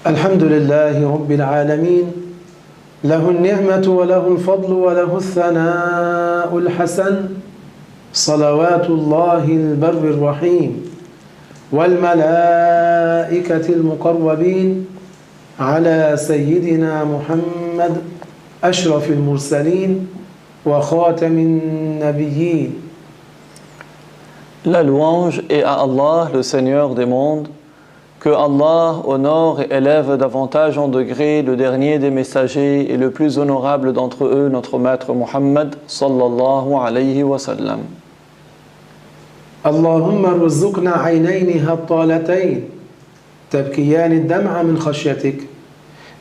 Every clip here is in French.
الحمد لله رب العالمين له النعمة وله الفضل وله الثناء الحسن صلوات الله البر الرحيم والملائكة المقربين على سيدنا محمد أشرف المرسلين وخاتم النبيين. La louange est à Allah, le Seigneur des mondes, que Allah honore et élève davantage en degré le dernier des messagers et le plus honorable d'entre eux, notre maître Muhammad sallallahu alayhi wa sallam. Allahumma rzuqna aynayni hattalatayn tabkiyan ad-dam'a min khashyatik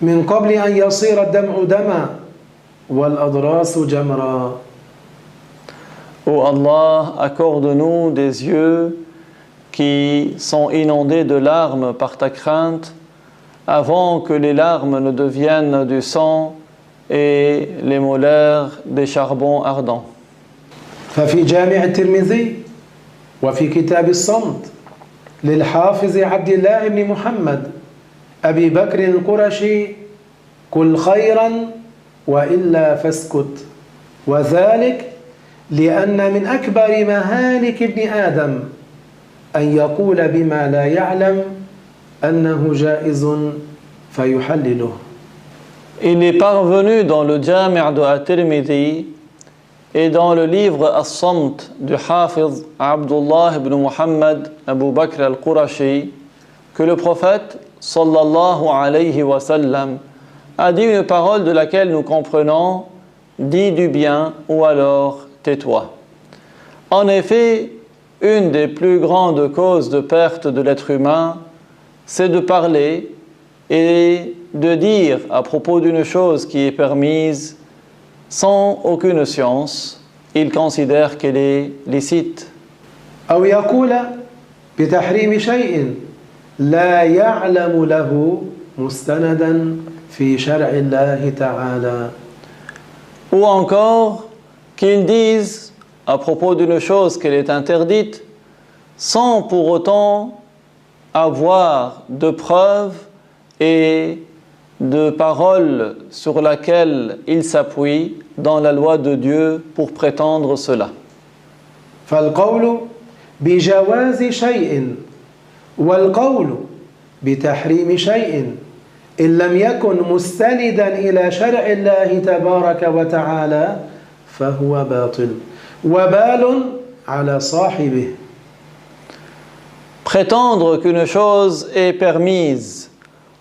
min qabli an yasira ad-dam'u dama wal adrasu jamra. Ô Allah, accorde-nous des yeux qui sont inondés de larmes par ta crainte, avant que les larmes ne deviennent du sang et les molaires des charbons ardents. ففي جامع الترمذي وفي كتاب الصمت للحافظ عبد الله بن محمد أبي بكر القرشي قل خيرا وإلا فاسكت وذلك لأن من أكبر مهالك ابن آدم أن يقول بما لا يعلم أنه جائز فيحلله. Il est parvenu dans le Jami' de At-Tirmidhi et dans le livre As-Samt du Hafiz Abdullah ibn Muhammad Abu Bakr al-Qurashi que le prophète sallallahu alayhi wa sallam a dit une parole de laquelle nous comprenons « dis du bien ou alors tais-toi ». En effet, une des plus grandes causes de perte de l'être humain, c'est de parler et de dire à propos d'une chose qui est permise sans aucune science. Il considère qu'elle est licite. أو يقول بتحريم شيء لا يعلم له مستندا في شرع الله تعالى. Ou encore qu'il dise à propos d'une chose qu'elle est interdite, sans pour autant avoir de preuves et de paroles sur laquelle il s'appuie dans la loi de Dieu pour prétendre cela. فالقول بجواز شيء والقول بتحريم شيء إن لم يكن مستندا إلى شرع الله تبارك وتعالى فهو باطل وبال على صاحبه. Prétendre qu'une chose est permise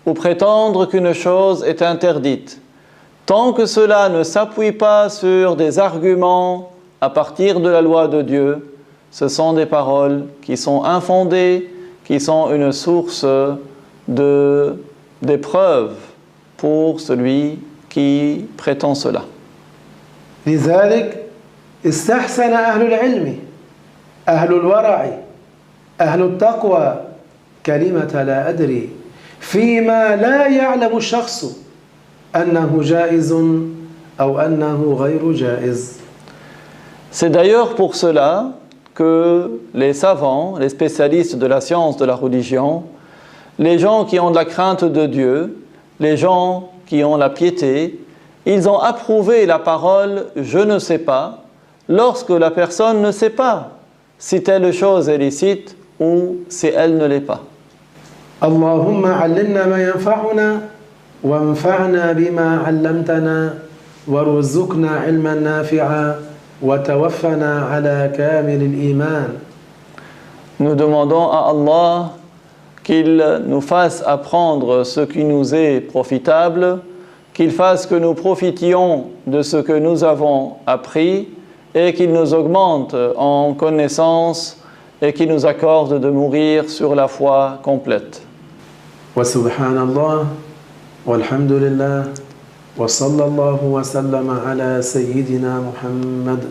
ou prétendre qu'une chose est interdite, tant que cela ne s'appuie pas sur des arguments à partir de la loi de Dieu, ce sont des paroles qui sont infondées, qui sont une source des preuves pour celui qui prétend cela. لذلك استحسن أهل العلم أهل الورع أهل التقوى كلمة لا أدري فيما لا يعلم الشخص أنه جائز أو أنه غير جائز. C'est d'ailleurs pour cela que les savants, les spécialistes de la science de la religion, les gens qui ont de la crainte de Dieu, les gens qui ont la piété, ils ont approuvé la parole « je ne sais pas » lorsque la personne ne sait pas si telle chose est licite ou si elle ne l'est pas. اللهم علمنا ما ينفعنا وانفعنا بما علمتنا وارزقنا علما نافعا وتوفنا على كامل الإيمان. Nous demandons à Allah qu'il nous fasse apprendre ce qui nous est profitable, qu'il fasse que nous profitions de ce que nous avons appris et qu'il nous augmente en connaissance et qu'il nous accorde de mourir sur la foi complète. Wa subhanallah, walhamdulillah, wa sallallahu wa sallama ala sayyidina Muhammad.